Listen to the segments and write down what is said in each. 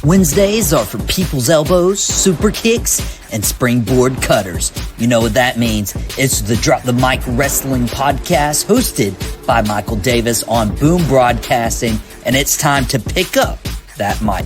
Wednesdays are for people's elbows, super kicks, and springboard cutters. You know what that means. It's the Drop the Mic Wrestling Podcast hosted by Michael Davis on Boom Broadcasting, and it's time to pick up that mic.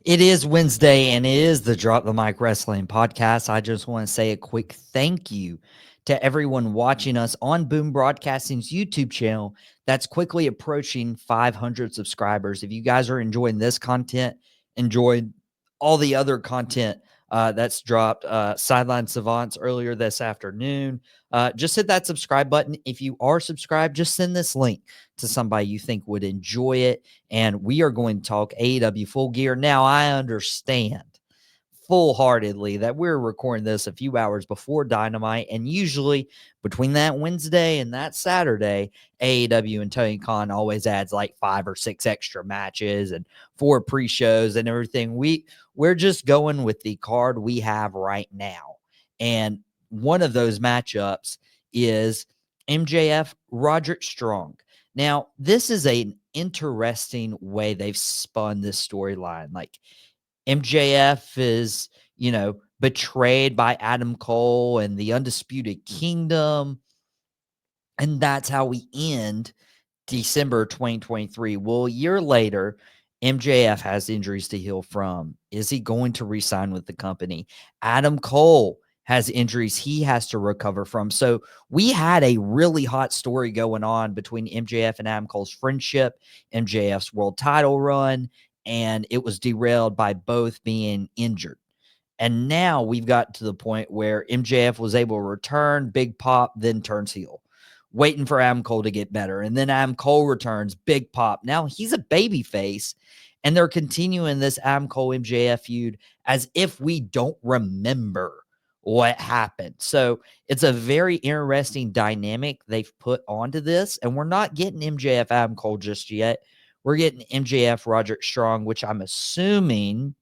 It is Wednesday, and it is the Drop the Mic Wrestling Podcast. I just want to say a quick thank you to everyone watching us on Boom Broadcasting's YouTube channel that's quickly approaching 500 subscribers. If you guys are enjoying this content, enjoyed all the other content that's dropped, Sideline Savants earlier this afternoon, just hit that subscribe button. If you are subscribed, just send this link to somebody you think would enjoy it. And we are going to talk AEW Full Gear. Now, I understand full-heartedly that we're recording this a few hours before Dynamite, and usually between that Wednesday and that Saturday, AEW and Tony Khan always adds like 5 or 6 extra matches and 4 pre-shows and everything. We're just going with the card we have right now, and one of those matchups is MJF Roderick Strong. Now, this is an interesting way they've spun this storyline. Like, MJF is, betrayed by Adam Cole and the Undisputed Kingdom. And that's how we end December 2023. Well, a year later, MJF has injuries to heal from. Is he going to re-sign with the company? Adam Cole has injuries he has to recover from. So we had a really hot story going on between MJF and Adam Cole's friendship, MJF's world title run, and it was derailed by both being injured. And now we've got to the point where MJF was able to return, big pop, then turns heel, waiting for Adam Cole to get better. And then Adam Cole returns, big pop. Now he's a babyface, and they're continuing this Adam Cole MJF feud as if we don't remember what happened. So it's a very interesting dynamic they've put onto this, and we're not getting MJF Adam Cole just yet. We're getting MJF Roderick Strong, which I'm assuming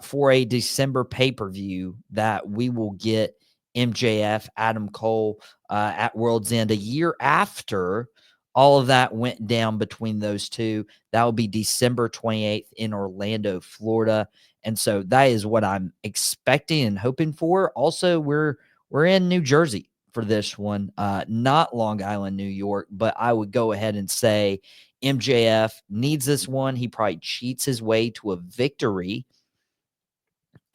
for a December pay-per-view that we will get MJF Adam Cole at World's End a year after all of that went down between those two. That will be December 28th in Orlando, Florida. And so that is what I'm expecting and hoping for. Also, we're in New Jersey for this one, not Long Island, New York, but I would go ahead and say MJF needs this one. He probably cheats his way to a victory,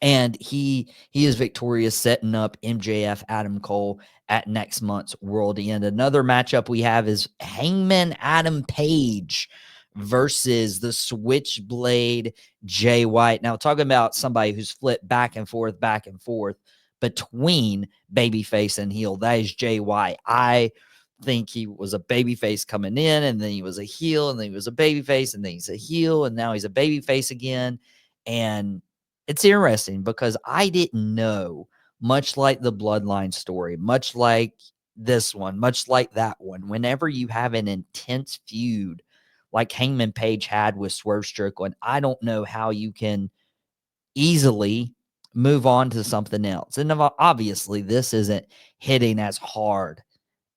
and he is victorious, setting up MJF Adam Cole at next month's World End. Another matchup we have is Hangman Adam Page versus the Switchblade Jay White. Now, talking about somebody who's flipped back and forth between babyface and heel, that is Jay White. I think he was a babyface coming in, and then he was a heel, and then he was a babyface, and then he's a heel, and now he's a babyface again. And it's interesting because I didn't know, much like the Bloodline story, much like this one, much like that one, whenever you have an intense feud like Hangman Page had with Swerve Strickland, I don't know how you can easily move on to something else. And obviously, this isn't hitting as hard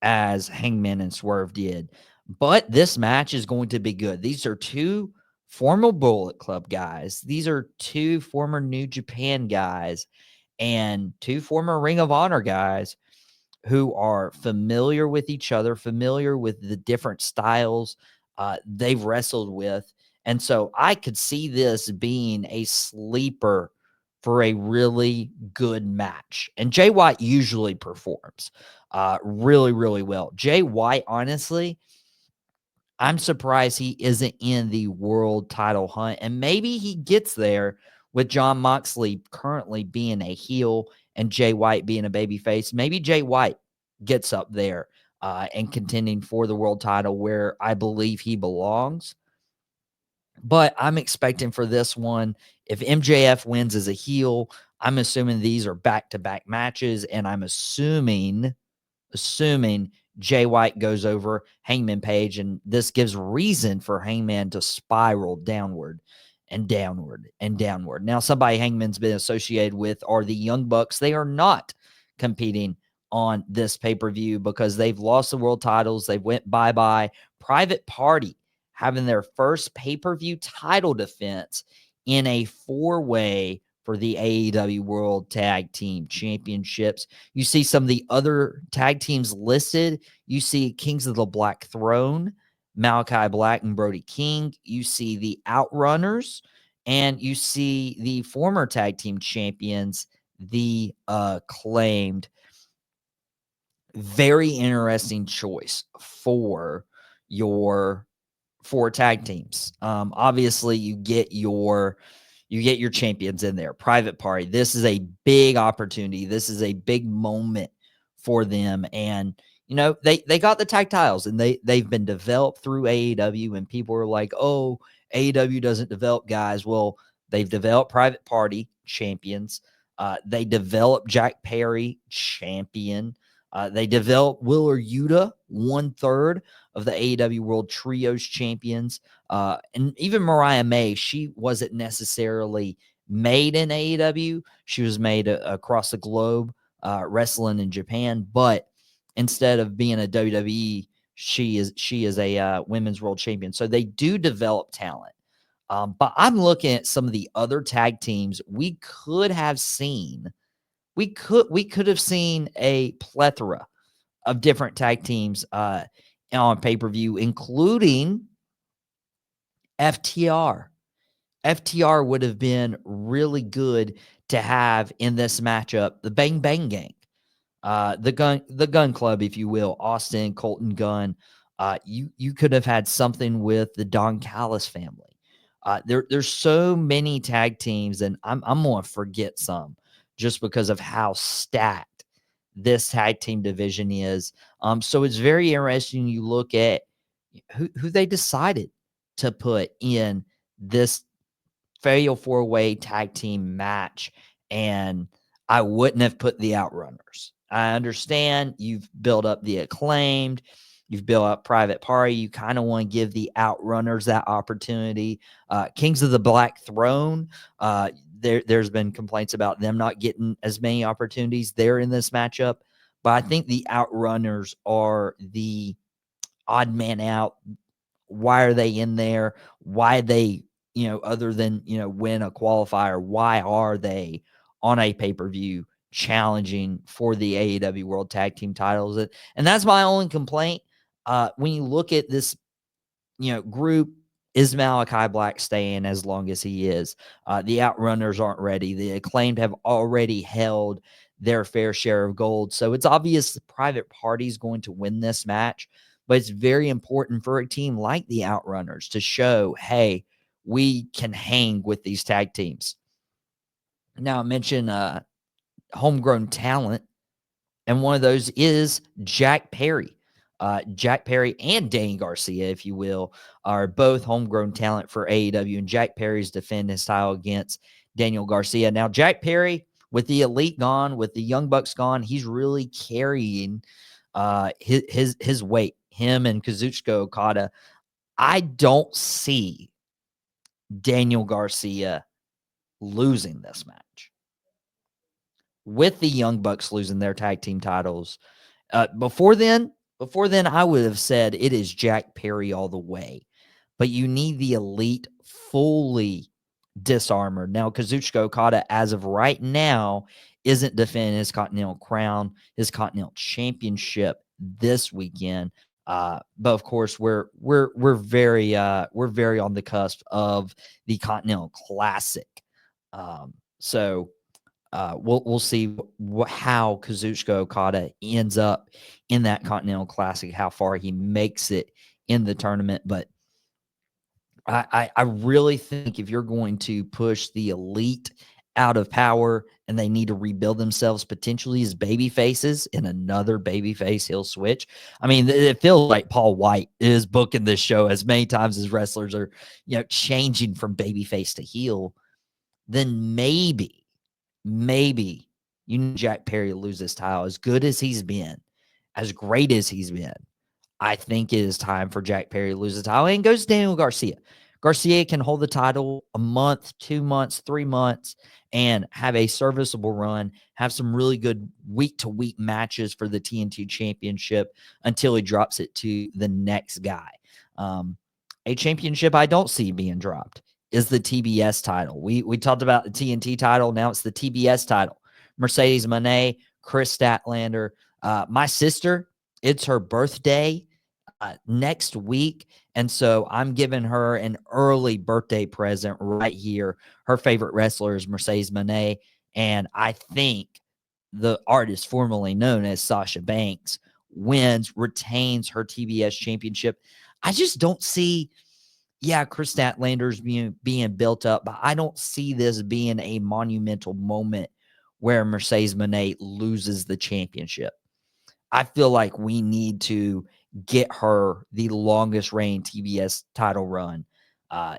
as Hangman and Swerve did, but this match is going to be good. These are two former Bullet Club guys. These are two former New Japan guys and two former Ring of Honor guys who are familiar with each other, familiar with the different styles they've wrestled with. And so I could see this being a sleeper for a really good match. And Jay White usually performs really, really well. Jay White, honestly, I'm surprised he isn't in the world title hunt. And maybe he gets there with Jon Moxley currently being a heel and Jay White being a babyface. Maybe Jay White gets up there and contending for the world title where I believe he belongs. But I'm expecting for this one, if MJF wins as a heel, I'm assuming these are back-to-back matches, and I'm assuming Jay White goes over Hangman Page, and this gives reason for Hangman to spiral downward and downward and downward. Now, somebody Hangman's been associated with are the Young Bucks. They are not competing on this pay-per-view because they've lost the world titles. They went bye-bye. Private Party having their first pay-per-view title defense in a 4-way for the AEW World Tag Team Championships. You see some of the other tag teams listed. You see Kings of the Black Throne, Malachi Black and Brody King. You see the Outrunners, and you see the former tag team champions, the Acclaimed. Very interesting choice for your tag teams. Obviously, you get your champions in there. Private Party. This is a big opportunity. This is a big moment for them, and they got the tag titles, and they've been developed through AEW. And people are like, "Oh, AEW doesn't develop guys." Well, they've developed Private Party champions. They developed Jack Perry champion. They developed Willer Yuta, 1/3 of the AEW World Trios champions. And even Mariah May, she wasn't necessarily made in AEW. She was made across the globe, wrestling in Japan. But instead of being a WWE, she is a women's world champion. So they do develop talent. But I'm looking at some of the other tag teams we could have seen. We could have seen a plethora of different tag teams on pay-per-view, including FTR. FTR would have been really good to have in this matchup. The Bang Bang Gang, the Gun Club, if you will, Austin, Colton Gunn. You could have had something with the Don Callis family. There's so many tag teams, and I'm going to forget some just because of how stacked this tag team division is. So it's very interesting. You look at who they decided to put in this fatal 4-way tag team match, and I wouldn't have put the Outrunners. I understand you've built up the Acclaimed, you've built up Private Party. You kind of want to give the Outrunners that opportunity. Kings of the Black Throne, there's been complaints about them not getting as many opportunities there in this matchup, but I think the Outrunners are the odd man out. Why are they in there? Why they, other than, win a qualifier, why are they on a pay-per-view challenging for the AEW World Tag Team titles? And that's my only complaint. When you look at this, group, is Malachi Black staying as long as he is? The Outrunners aren't ready. The Acclaimed have already held their fair share of gold. So it's obvious the Private Party is going to win this match. But it's very important for a team like the Outrunners to show, hey, we can hang with these tag teams. Now, I mentioned homegrown talent, and one of those is Jack Perry. Jack Perry and Danny Garcia, if you will, are both homegrown talent for AEW, and Jack Perry's defending his title against Daniel Garcia. Now, Jack Perry, with the Elite gone, with the Young Bucks gone, he's really carrying his weight. Him and Kazuchika Okada. I don't see Daniel Garcia losing this match. With the Young Bucks losing their tag team titles. Before then, I would have said it is Jack Perry all the way. But you need the Elite fully disarmored. Now, Kazuchika Okada, as of right now, isn't defending his Continental Crown, his Continental Championship this weekend. But of course, we're very on the cusp of the Continental Classic. So we'll see how Kazuchika Okada ends up in that Continental Classic, how far he makes it in the tournament. But I really think if you're going to push the Elite out of power and they need to rebuild themselves potentially as baby faces in another babyface heel switch. I mean, it feels like Paul White is booking this show as many times as wrestlers are, changing from babyface to heel. Then maybe you need Jack Perry to lose this title. As good as he's been, as great as he's been, I think it is time for Jack Perry to lose the title, and goes to Daniel Garcia. Garcia can hold the title a month, 2 months, 3 months, and have a serviceable run, have some really good week-to-week matches for the TNT Championship until he drops it to the next guy. A championship I don't see being dropped is the TBS title. We talked about the TNT title. Now it's the TBS title. Mercedes Moné, Chris Statlander. My sister, it's her birthday next week. And so I'm giving her an early birthday present right here. Her favorite wrestler is Mercedes Moné. And I think the artist formerly known as Sasha Banks wins, retains her TBS championship. I just don't see, Chris Statlander's being built up, but I don't see this being a monumental moment where Mercedes Moné loses the championship. I feel like we need to get her the longest reign TBS title run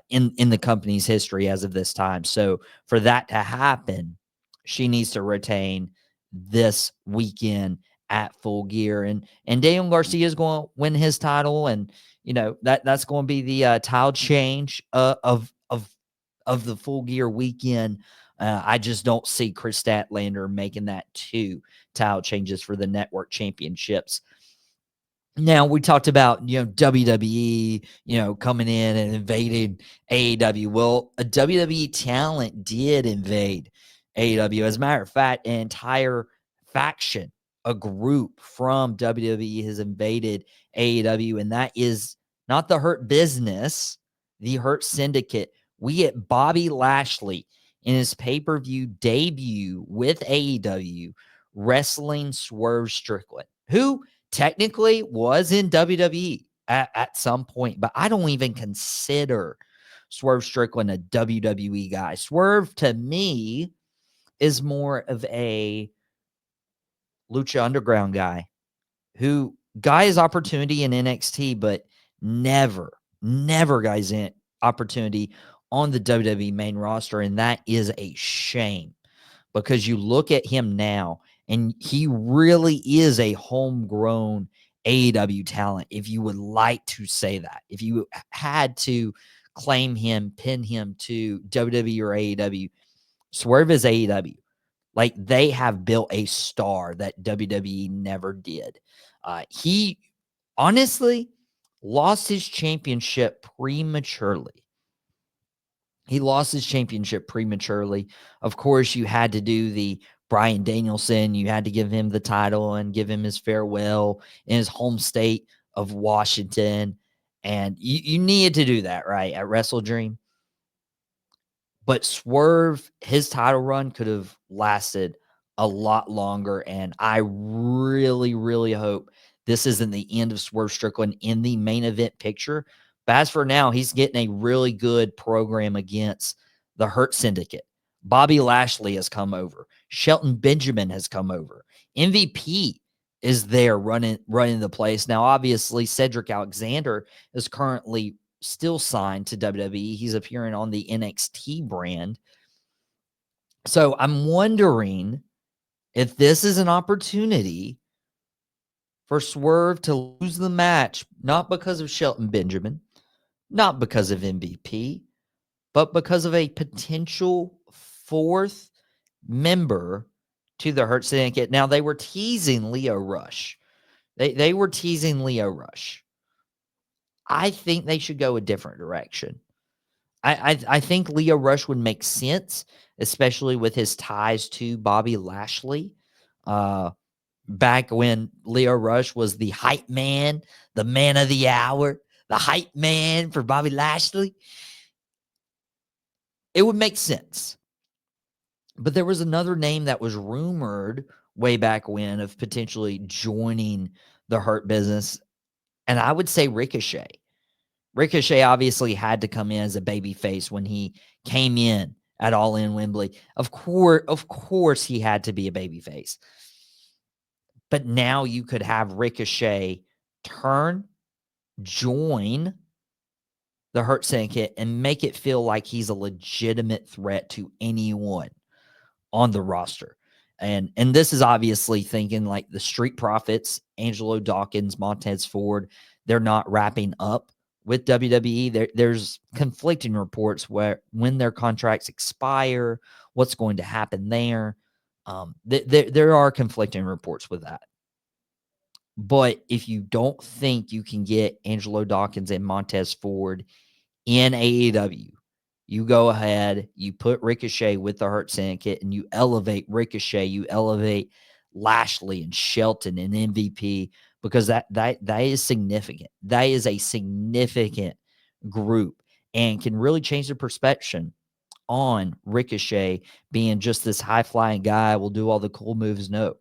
in the company's history as of this time. So for that to happen, she needs to retain this weekend at Full Gear, and Daniel Garcia is going to win his title, and that's going to be the title change of the Full Gear weekend. I just don't see Chris Statlander making that two title changes for the network championships. Now, we talked about, WWE, coming in and invading AEW. Well, a WWE talent did invade AEW. As a matter of fact, an entire faction, a group from WWE has invaded AEW, and that is not the Hurt Business, the Hurt Syndicate. We get Bobby Lashley in his pay-per-view debut with AEW wrestling Swerve Strickland, who technically was in WWE at some point, but I don't even consider Swerve Strickland a WWE guy. Swerve, to me, is more of a Lucha Underground guy who got his opportunity in NXT, but never got his opportunity on the WWE main roster, and that is a shame because you look at him now, and he really is a homegrown AEW talent, if you would like to say that. If you had to claim him, pin him to WWE or AEW, Swerve is AEW. Like, they have built a star that WWE never did. He honestly lost his championship prematurely. Of course, you had to do the Bryan Danielson. You had to give him the title and give him his farewell in his home state of Washington. And you needed to do that, right, at Wrestle Dream. But Swerve, his title run could have lasted a lot longer. And I really, really hope this isn't the end of Swerve Strickland in the main event picture. But as for now, he's getting a really good program against the Hurt Syndicate. Bobby Lashley has come over. Shelton Benjamin has come over. MVP is there running the place. Now, obviously, Cedric Alexander is currently still signed to WWE. He's appearing on the NXT brand. So I'm wondering if this is an opportunity for Swerve to lose the match, not because of Shelton Benjamin, not because of MVP, but because of a potential fourth member to the Hurt Syndicate. Now, they were teasing Lio Rush. They were teasing Lio Rush. I think they should go a different direction. I think Lio Rush would make sense, especially with his ties to Bobby Lashley. Back when Lio Rush was the hype man, the man of the hour, the hype man for Bobby Lashley, it would make sense. But there was another name that was rumored way back when of potentially joining the Hurt Business, and I would say Ricochet. Ricochet obviously had to come in as a babyface when he came in at All In Wembley. Of course, he had to be a babyface. But now you could have Ricochet join the Hurt Syndicate, and make it feel like he's a legitimate threat to anyone on the roster. And this is obviously thinking like the Street Profits, Angelo Dawkins, Montez Ford, they're not wrapping up with WWE. There's conflicting reports where when their contracts expire, what's going to happen there. There are conflicting reports with that. But if you don't think you can get Angelo Dawkins and Montez Ford in AEW, you go ahead, you put Ricochet with the Hurt Syndicate, and you elevate Ricochet, you elevate Lashley and Shelton and MVP, because that is significant. That is a significant group and can really change the perception on Ricochet being just this high flying guy, will do all the cool moves. No,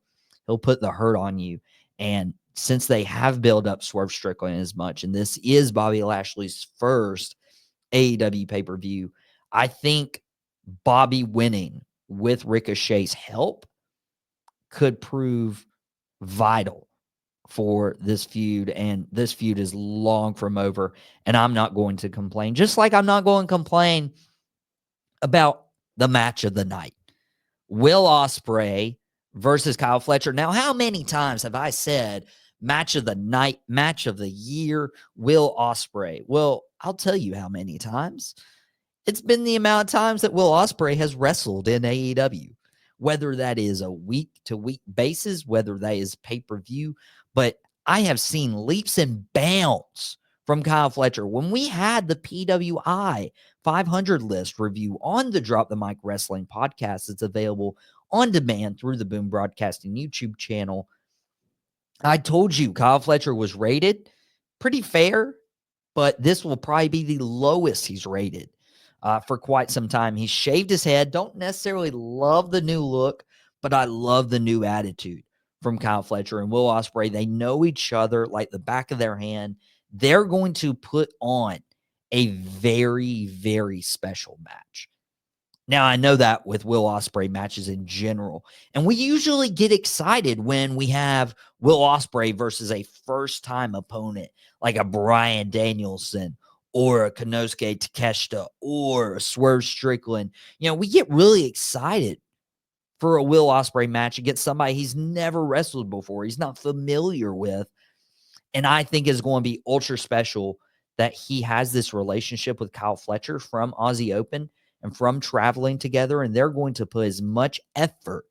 he'll put the hurt on you. And since they have built up Swerve Strickland as much, and this is Bobby Lashley's first AEW pay-per-view, I think Bobby winning with Ricochet's help could prove vital for this feud. And this feud is long from over, and I'm not going to complain. Just like I'm not going to complain about the match of the night. Will Ospreay versus Kyle Fletcher. Now, how many times have I said match of the night, match of the year, Will Ospreay? Well, I'll tell you how many times. It's been the amount of times that Will Ospreay has wrestled in AEW, whether that is a week-to-week basis, whether that is pay-per-view. But I have seen leaps and bounds from Kyle Fletcher. When we had the PWI 500 list review on the Drop the Mic Wrestling podcast, it's available on demand through the Boom Broadcasting YouTube channel. I told you Kyle Fletcher was rated pretty fair, but this will probably be the lowest he's rated for quite some time. He shaved his head. Don't necessarily love the new look, but I love the new attitude from Kyle Fletcher and Will Ospreay. They know each other like the back of their hand. They're going to put on a very, very special match. Now, I know that with Will Ospreay matches in general, and we usually get excited when we have Will Ospreay versus a first-time opponent like a Bryan Danielson or a Konosuke Takeshita or a Swerve Strickland. We get really excited for a Will Ospreay match against somebody he's never wrestled before, he's not familiar with, and I think is going to be ultra special that he has this relationship with Kyle Fletcher from Aussie Open and from traveling together, and they're going to put as much effort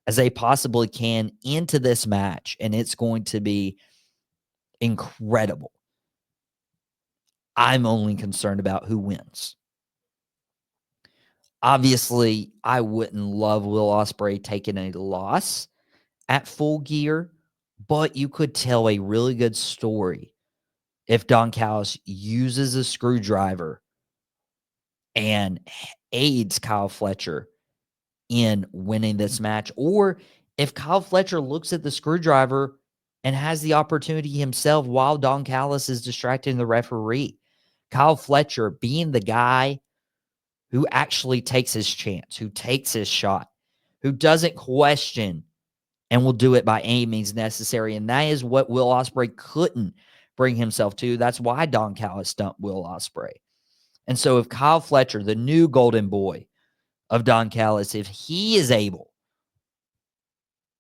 as they possibly can into this match, and it's going to be incredible. I'm only concerned about who wins. Obviously, I wouldn't love Will Ospreay taking a loss at Full Gear, but you could tell a really good story if Don Callis uses a screwdriver and aids Kyle Fletcher in winning this match, or if Kyle Fletcher looks at the screwdriver and has the opportunity himself while Don Callis is distracting the referee. Kyle Fletcher being the guy who actually takes his chance, who takes his shot, who doesn't question and will do it by any means necessary. And that is what Will Ospreay couldn't bring himself to. That's why Don Callis stumped Will Ospreay. And so if Kyle Fletcher, the new golden boy of Don Callis, if he is able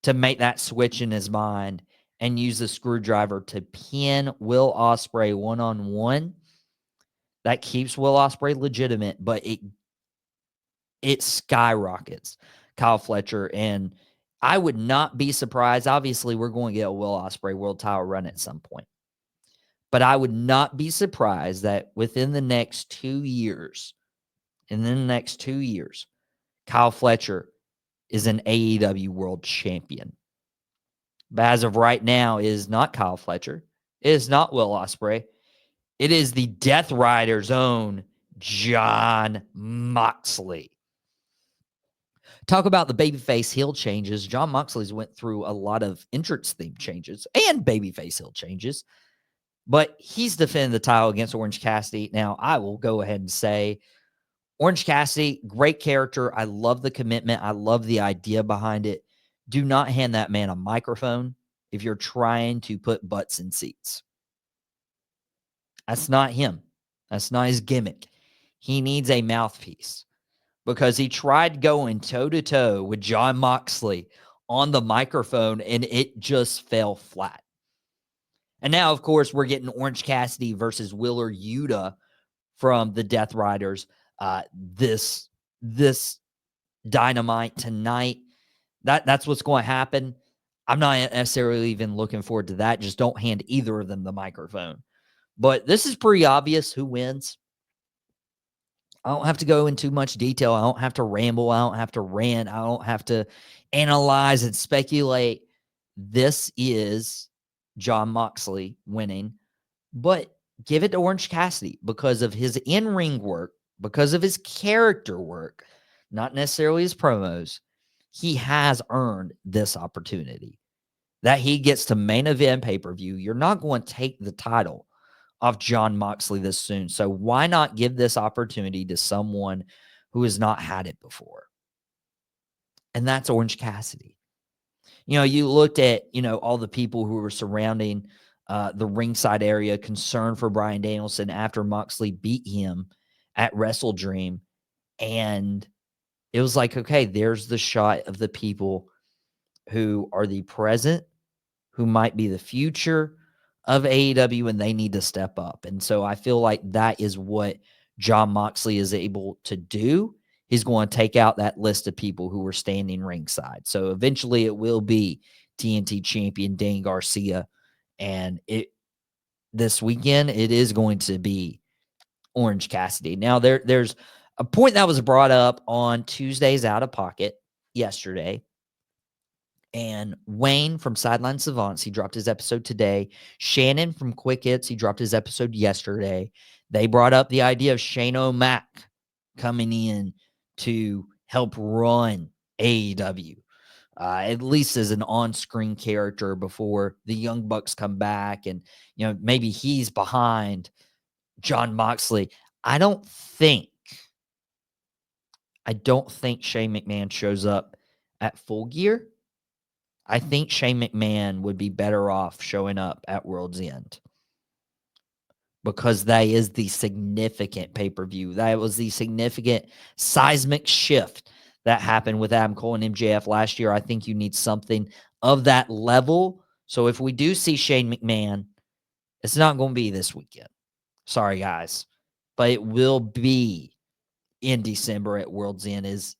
to make that switch in his mind and use the screwdriver to pin Will Ospreay one-on-one, that keeps Will Ospreay legitimate, but it skyrockets Kyle Fletcher. And I would not be surprised. Obviously, we're going to get a Will Ospreay world title run at some point. But I would not be surprised that within the next 2 years, Kyle Fletcher is an AEW world champion. But as of right now, it is not Kyle Fletcher. It is not Will Ospreay. It is the Death Rider's own Jon Moxley. Talk about the babyface heel changes. Jon Moxley's went through a lot of entrance theme changes and babyface heel changes, but he's defending the title against Orange Cassidy. Now, I will go ahead and say Orange Cassidy, great character. I love the commitment. I love the idea behind it. Do not hand that man a microphone if you're trying to put butts in seats. That's not him. That's not his gimmick. He needs a mouthpiece because he tried going toe-to-toe with Jon Moxley on the microphone, and it just fell flat. And now, of course, we're getting Orange Cassidy versus Wheeler Yuta from the Death Riders. This Dynamite tonight. That's what's going to happen. I'm not necessarily even looking forward to that. Just don't hand either of them the microphone. But this is pretty obvious who wins. I don't have to go into much detail. I don't have to ramble. I don't have to rant. I don't have to analyze and speculate. This is Jon Moxley winning, but give it to Orange Cassidy because of his in-ring work, because of his character work, not necessarily his promos. He has earned this opportunity that he gets to main event pay-per-view. You're not going to take the title off Jon Moxley this soon. So why not give this opportunity to someone who has not had it before? And that's Orange Cassidy. You looked at, all the people who were surrounding the ringside area, concerned for Bryan Danielson after Moxley beat him at Wrestle Dream. And it was like, okay, there's the shot of the people who are the present, who might be the future of AEW, and they need to step up. And so I feel like that is what Jon Moxley is able to do. He's going to take out that list of people who were standing ringside. So eventually it will be TNT champion Dan Garcia. And this weekend, it is going to be Orange Cassidy. Now, there's a point that was brought up on Tuesday's Out of Pocket yesterday. And Wayne from Sideline Savants, he dropped his episode today. Shannon from Quick Hits, he dropped his episode yesterday. They brought up the idea of Shane O'Mac coming in to help run AEW, at least as an on-screen character before the Young Bucks come back. And, maybe he's behind Jon Moxley. I don't think Shane McMahon shows up at Full Gear. I think Shane McMahon would be better off showing up at World's End because that is the significant pay-per-view. That was the significant seismic shift that happened with Adam Cole and MJF last year. I think you need something of that level. So if we do see Shane McMahon, it's not going to be this weekend. Sorry, guys. But it will be in December at World's End is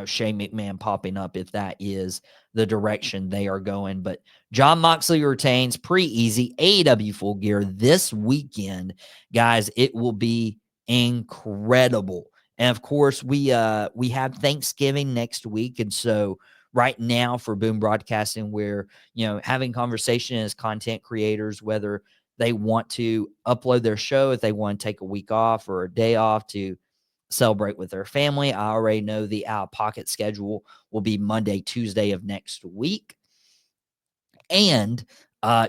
Shane McMahon popping up if that is the direction they are going. But Jon Moxley retains, pretty easy. AEW Full Gear this weekend, guys. It will be incredible. And of course, we have Thanksgiving next week, and so right now for Boom Broadcasting, we're having conversation as content creators whether they want to upload their show, if they want to take a week off or a day off to celebrate with their family. I already know the out-of-pocket schedule will be Monday, Tuesday of next week. And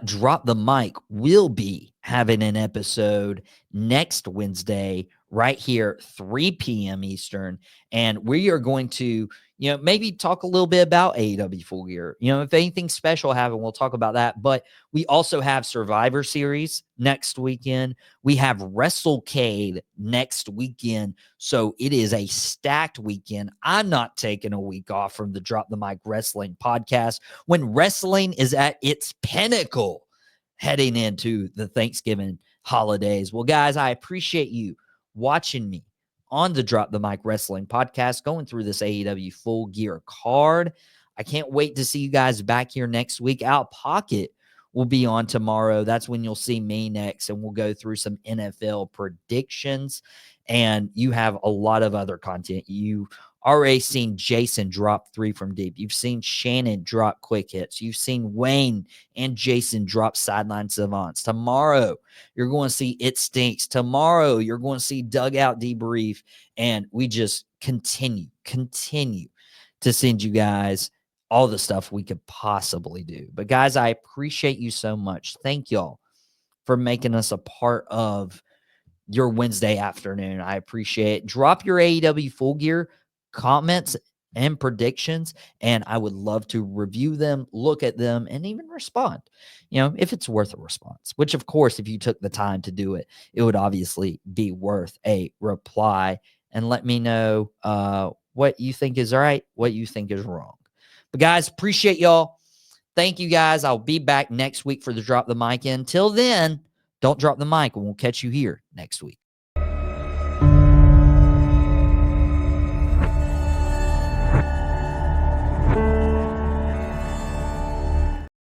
Drop the Mic will be having an episode next Wednesday right here, 3 p.m. Eastern. And we are going to, maybe talk a little bit about AEW Full Gear. If anything special happened, we'll talk about that. But we also have Survivor Series next weekend. We have WrestleCade next weekend. So it is a stacked weekend. I'm not taking a week off from the Drop the Mic Wrestling podcast when wrestling is at its pinnacle heading into the Thanksgiving holidays. Well, guys, I appreciate you watching me on the Drop the Mic Wrestling podcast, going through this AEW Full Gear card. I can't wait to see you guys back here next week. Out Pocket will be on tomorrow. That's when you'll see me next, and we'll go through some NFL predictions. And you have a lot of other content. You've already seen Jason drop 3 from deep. You've seen Shannon drop quick hits. You've seen Wayne and Jason drop sideline savants. Tomorrow, you're going to see It Stinks. Tomorrow, you're going to see Dugout Debrief. And we just continue to send you guys all the stuff we could possibly do. But guys, I appreciate you so much. Thank y'all for making us a part of your Wednesday afternoon. I appreciate it. Drop your AEW Full Gear comments and predictions, and I would love to review them, look at them, and even respond, if it's worth a response, which of course, if you took the time to do it, it would obviously be worth a reply. And let me know what you think is right, what you think is wrong. But guys, appreciate y'all. Thank you guys. I'll be back next week for the Drop the Mic. Until then, don't drop the mic, and we'll catch you here next week.